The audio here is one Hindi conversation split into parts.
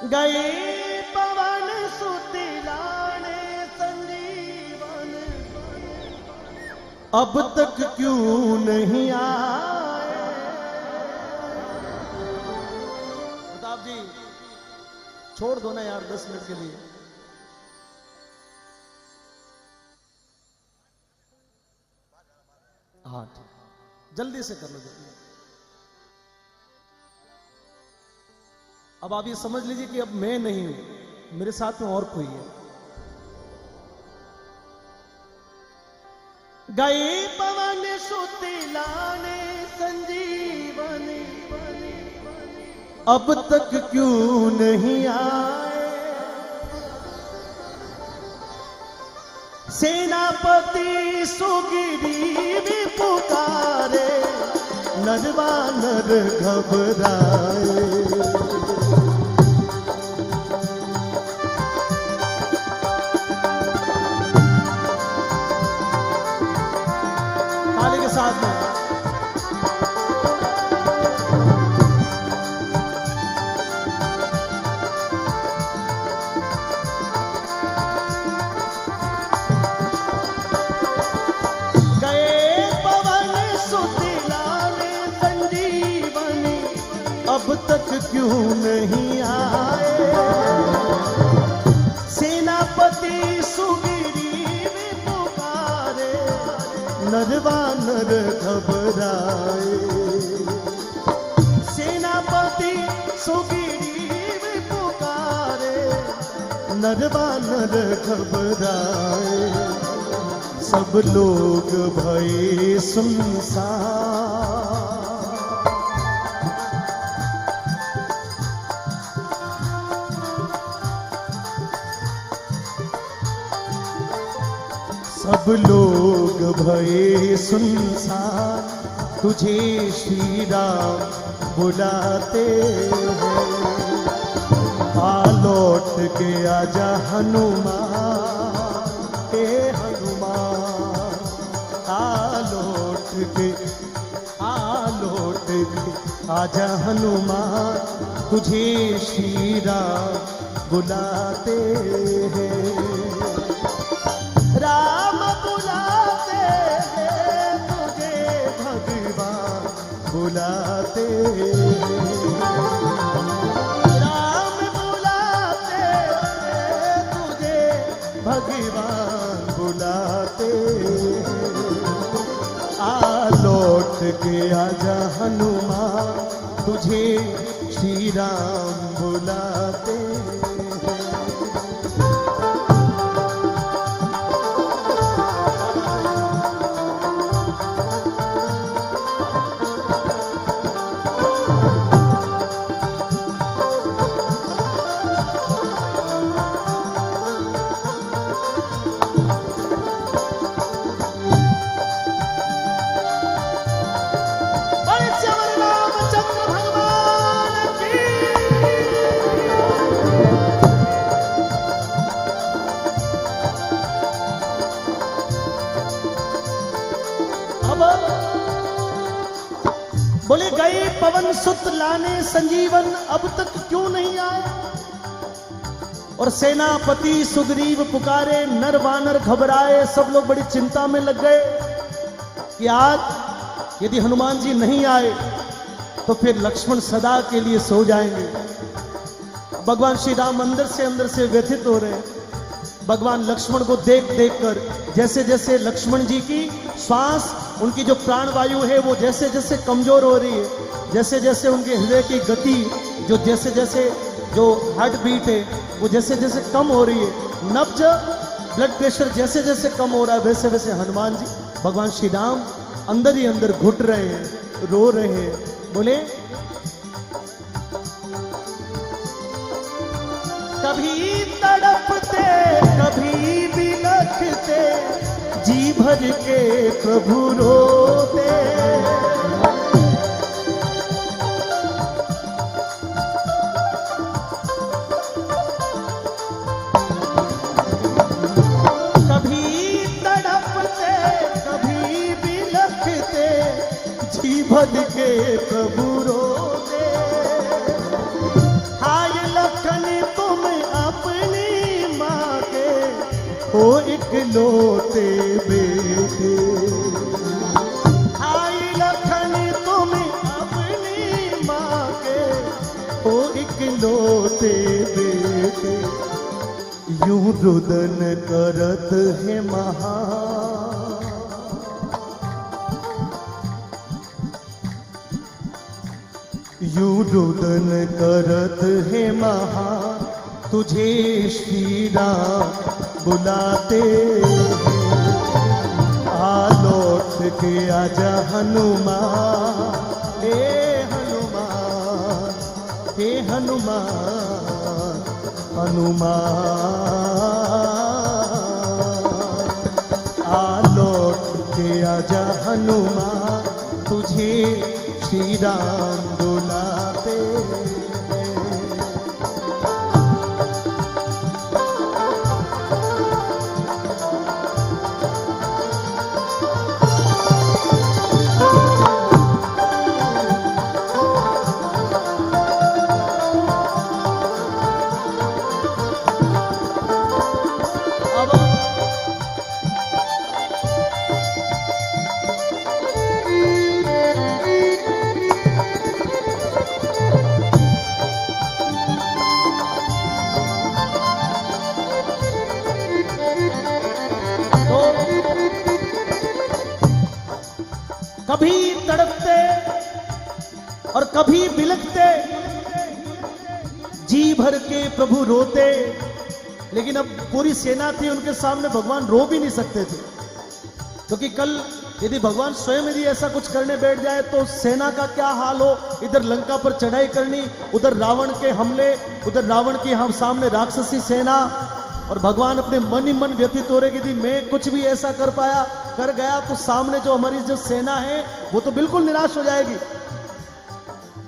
गए पवन सुतिलाने संजीवन, अब तक क्यों नहीं आए। प्रताप जी छोड़ दो ना यार 10 मिनट के लिए। हाँ जल्दी से कर लो जल्दी। अब आप ये समझ लीजिए कि अब मैं नहीं हूं, मेरे साथ में और कोई है। गए पवन सुतिलाने संजीवनी, अब तक क्यों नहीं आए। सेनापति सुग्रीव पुकारे, नरवानर घबराए। ताली के साथ में अब तक क्यों नहीं आए। सेनापति सुग्रीव पुकारे, नरवानर घबराए। सेनापति सुग्रीव पुकारे, नरवानर घबराए। सब लोग भये सुनसान, सब लोग भये सुनसान, तुझे श्री राम बुलाते हैं। आ लौट के आजा हनुमान, हे हनुमान। आ लौट के आजा हनुमान, तुझे श्री राम बुलाते हैं। राम बुलाते हैं तुझे, भगवान बुलाते हैं। राम बुलाते हैं तुझे, भगवान बुलाते हैं। आ लौट के आजा हनुमान, तुझे श्री राम बुलाते हैं। बोले गए पवन सुत लाने संजीवन, अब तक क्यों नहीं आए। और सेनापति सुग्रीव पुकारे, नर वानर घबराए। सब लोग बड़ी चिंता में लग गए कि आज यदि हनुमान जी नहीं आए तो फिर लक्ष्मण सदा के लिए सो जाएंगे। भगवान श्री राम अंदर से व्यथित हो रहे हैं। भगवान लक्ष्मण को देख कर जैसे जैसे लक्ष्मण जी की श्वास, उनकी जो प्राणवायु है वो जैसे जैसे कमजोर हो रही है, जैसे जैसे उनके हृदय की गति, जो जैसे जैसे जो हार्ट बीट है वो जैसे जैसे कम हो रही है, नब्ज ब्लड प्रेशर जैसे जैसे कम हो रहा है, वैसे वैसे हनुमान जी भगवान श्री राम अंदर ही अंदर घुट रहे हैं, रो रहे हैं। बोले कभी तड़पते कभी बिलखते, जी भर के प्रभु रोते। कभी तड़पते कभी बिलखते, जी भर के प्रभु रोते। हाय लखन इकलौते बेटे। आई लखन तुम अपनी माँ के ओ इकलौते बेटे। यूं रुदन करत है महा, यूं रुदन करत है महा, तुझे श्री राम बुलाते हैं। आ लौट के आजा हनुमान, हे हनुमान, हे हनुमान, हनुमान। आ लौट के आजा हनुमान, तुझे श्री राम बुलाते हैं। कभी तड़पते और कभी बिलखते, जी भर के प्रभु रोते। लेकिन अब पूरी सेना थी उनके सामने, भगवान रो भी नहीं सकते थे, क्योंकि कल यदि भगवान स्वयं यदि ऐसा कुछ करने बैठ जाए तो सेना का क्या हाल हो। इधर लंका पर चढ़ाई करनी, उधर रावण के हमले, उधर रावण की हम सामने राक्षसी सेना, और भगवान अपने मन ही मन व्यतीत हो रहे कि यदि मैं कुछ भी ऐसा कर गया तो सामने जो हमारी जो सेना है वो तो बिल्कुल निराश हो जाएगी।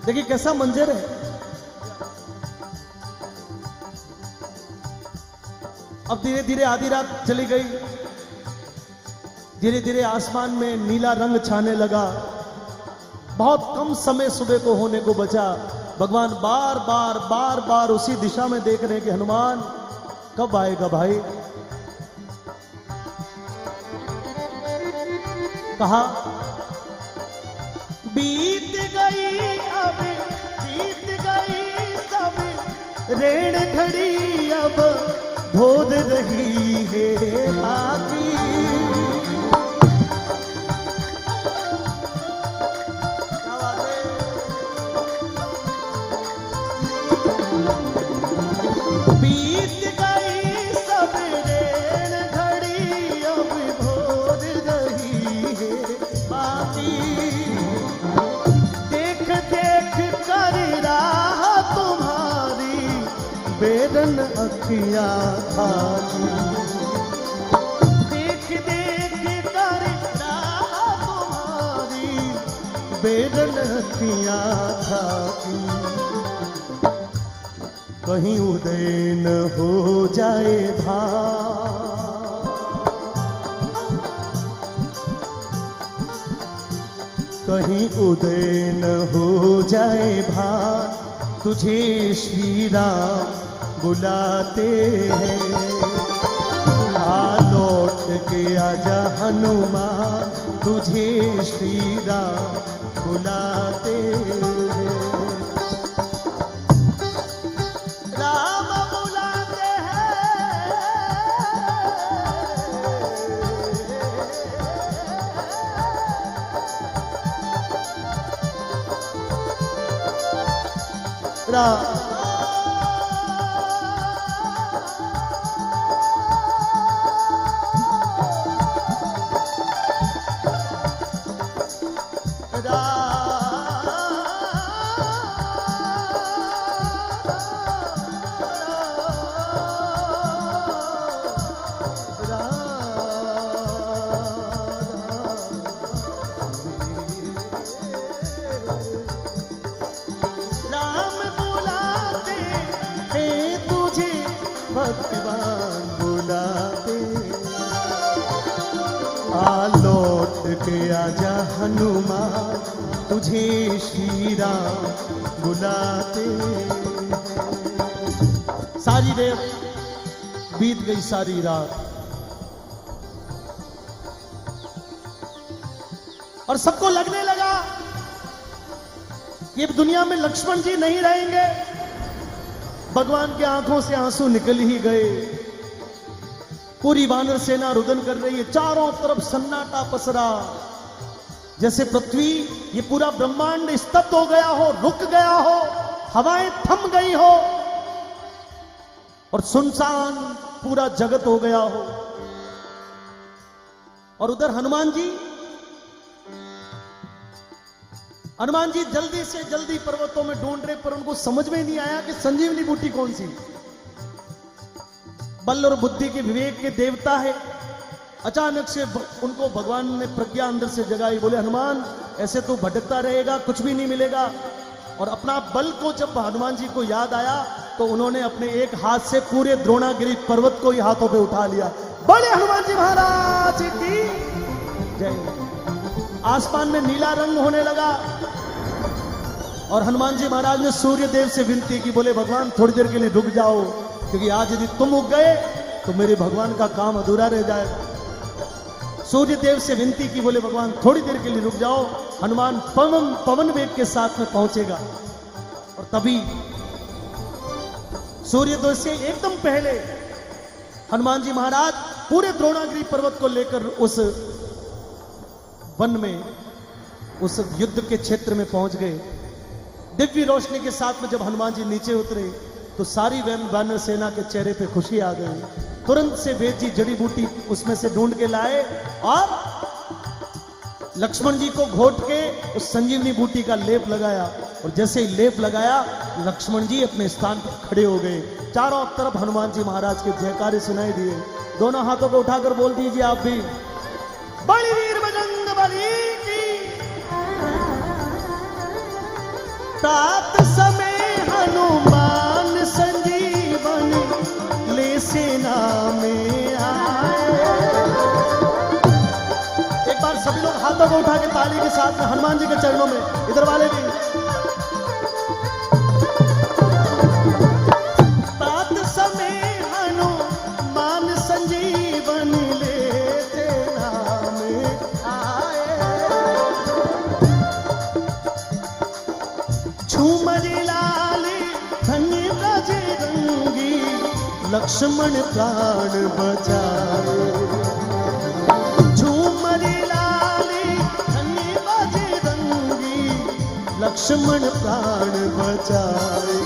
देखिए कैसा मंजर है। अब धीरे धीरे आधी रात चली गई, धीरे धीरे आसमान में नीला रंग छाने लगा। बहुत कम समय सुबह को होने को बचा। भगवान बार बार उसी दिशा में देख रहे हैं कि हनुमान कब आएगा भाई। कहा बीत गई अब, बीत गई सब रेण घड़ी, अब धोद रही है बाकी। बीत गई सब रेण घड़ी, अब धोद रही है बाकी। देख देख कर राह तुम्हारी, बेरन अखियां खाती। देख देख कर राह तुम्हारी, बेरन अखियां खाती। कहीं उदय न हो जाए भार, कहीं उदय न हो जाए भार, तुझे श्री राम बुलाते हैं। आ लौट के आजा हनुमान, तुझे श्री राम बुलाते हैं। राम बुलाते हैं, राम भगवान बुलाते। आ लौट के आजा हनुमान, तुझे श्री राम बुलाते। सारी देर बीत गई, सारी रात और सबको लगने लगा कि अब दुनिया में लक्ष्मण जी नहीं रहेंगे। भगवान की आंखों से आंसू निकल ही गए। पूरी वानर सेना रुदन कर रही है, चारों तरफ सन्नाटा पसरा, जैसे पृथ्वी, ये पूरा ब्रह्मांड स्तब्ध हो गया हो, रुक गया हो, हवाएं थम गई हो और सुनसान पूरा जगत हो गया हो। और उधर हनुमान जी जल्दी से जल्दी पर्वतों में ढूंढ रहे, पर उनको समझ में नहीं आया कि संजीवनी बूटी कौन सी। बल और बुद्धि के विवेक के देवता है। अचानक से उनको भगवान ने प्रज्ञा अंदर से जगाई। बोले हनुमान, ऐसे तो भटकता रहेगा, कुछ भी नहीं मिलेगा। और अपना बल को जब हनुमान जी को याद आया तो उन्होंने अपने एक हाथ से पूरे द्रोणागिरी पर्वत को ही हाथों पे उठा लिया। बोले हनुमान जी महाराज की जय। आसमान में नीला रंग होने लगा और हनुमान जी महाराज ने सूर्य देव से विनती की। बोले भगवान, थोड़ी देर के लिए रुक जाओ, क्योंकि आज यदि तुम उग गए तो मेरे भगवान का काम अधूरा रह जाएगा। सूर्य देव से विनती की। बोले भगवान, थोड़ी देर के लिए रुक जाओ, हनुमान पवन वेग के साथ में पहुंचेगा। और तभी सूर्योदय से एकदम पहले हनुमान जी महाराज पूरे द्रोणागिरी पर्वत को लेकर उस वन में, उस युद्ध के क्षेत्र में पहुंच गए। दिव्य रोशनी के साथ में जब हनुमान जी नीचे उतरे तो सारी वानर सेना के चेहरे पे खुशी आ गई। तुरंत से वेद जी जड़ी बूटी उसमें से ढूंढ के लाए और लक्ष्मण जी को घोट के उस संजीवनी बूटी का लेप लगाया। और जैसे ही लेप लगाया, लक्ष्मण जी अपने स्थान पर खड़े हो गए। चारों तरफ हनुमान जी महाराज के जयकारे सुनाई दिए। दोनों हाथों को उठाकर बोल दीजिए आप भी, बड़ी वीर बजरंग बली की। तात समय हनुमान संजीवन ले सेना में आए। एक बार सभी लोग हाथों को उठा के ताली के साथ में हनुमान जी के चरणों में, इधर वाले भी। तात समय हनुमान संजीवन ले सेना में आए। झूमर लाल धन्य बजरंगी, लक्ष्मण प्राण बचाए। झूमर लाल धन्य बजरंगी, लक्ष्मण प्राण बचाए।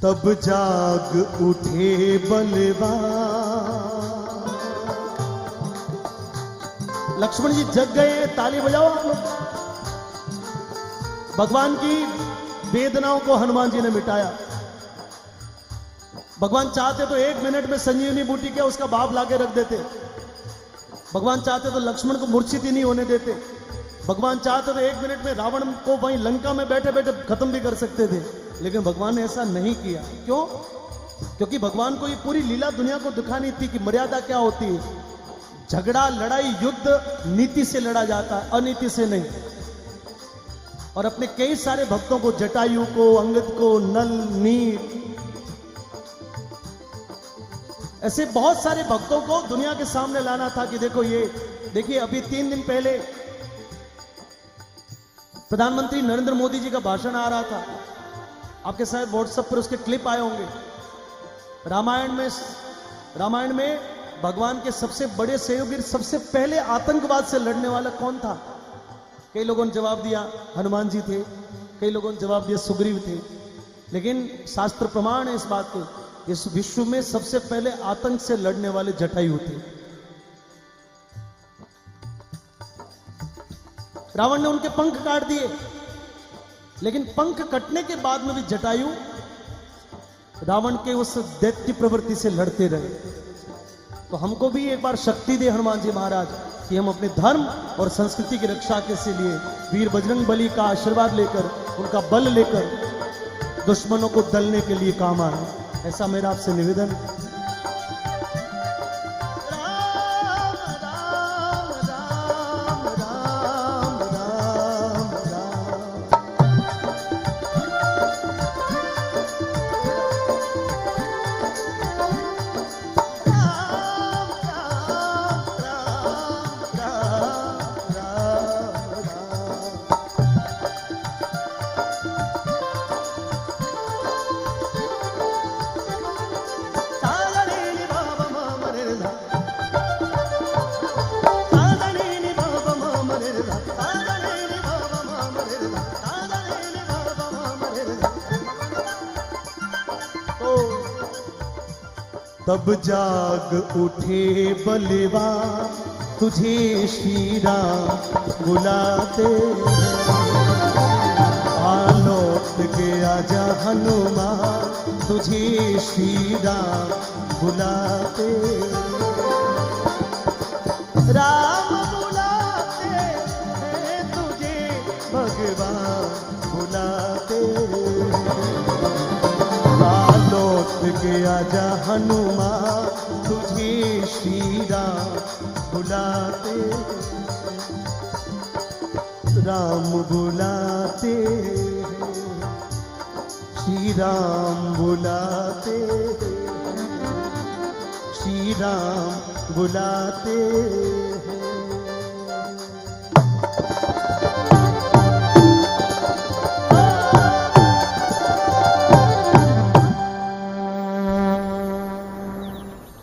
तब जाग उठे बलवान। लक्ष्मण जी जग गए। ताली बजाओ आप लोग। भगवान की वेदनाओं को हनुमान जी ने मिटाया। भगवान चाहते तो 1 मिनट में संजीवनी बूटी क्या उसका बाप लाके रख देते। भगवान चाहते तो लक्ष्मण को मूर्छित ही नहीं होने देते। भगवान चाहते तो 1 मिनट में रावण को वहीं लंका में बैठे बैठे खत्म भी कर सकते थे, लेकिन भगवान ने ऐसा नहीं किया। क्यों? क्योंकि भगवान को ये पूरी लीला दुनिया को दिखानी थी कि मर्यादा क्या होती है। झगड़ा, लड़ाई, युद्ध नीति से लड़ा जाता है, अनीति से नहीं। और अपने कई सारे भक्तों को, जटायु को, अंगद को, नल, नील, ऐसे बहुत सारे भक्तों को दुनिया के सामने लाना था कि देखो ये देखिए। अभी 3 दिन पहले प्रधानमंत्री नरेंद्र मोदी जी का भाषण आ रहा था, आपके शायद व्हाट्सएप पर उसके क्लिप आए होंगे। रामायण में भगवान के सबसे बड़े सहयोगी, सबसे पहले आतंकवाद से लड़ने वाला कौन था? कई लोगों ने जवाब दिया हनुमान जी थे, कई लोगों ने जवाब दिया सुग्रीव थे, लेकिन शास्त्र प्रमाण है इस बात के, इस विश्व में सबसे पहले आतंक से लड़ने वाले जटायु थे। रावण ने उनके पंख काट दिए, लेकिन पंख कटने के बाद में भी जटायु रावण के उस दैत्य प्रवृत्ति से लड़ते रहे। तो हमको भी एक बार शक्ति दे हनुमान जी महाराज कि हम अपने धर्म और संस्कृति की रक्षा के लिए वीर बजरंग बली का आशीर्वाद लेकर, उनका बल लेकर दुश्मनों को दलने के लिए काम आए। ऐसा मेरा आपसे निवेदन। तब जाग उठे बलवा तुझे श्री राम बुलाते लौट के आजा हनुमान तुझे श्री राम बुलाते राम बुलाते हैं तुझे भगवान बुलाते लौट के आजा हनुमान तुझे श्री राम बुलाते राम बुलाते श्री राम बुलाते श्री राम बुलाते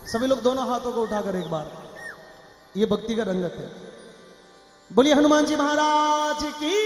सभी लोग दोनों हाथों को उठाकर एक बार, ये भक्ति का रंगत है। बोलिए हनुमान जी महाराज की।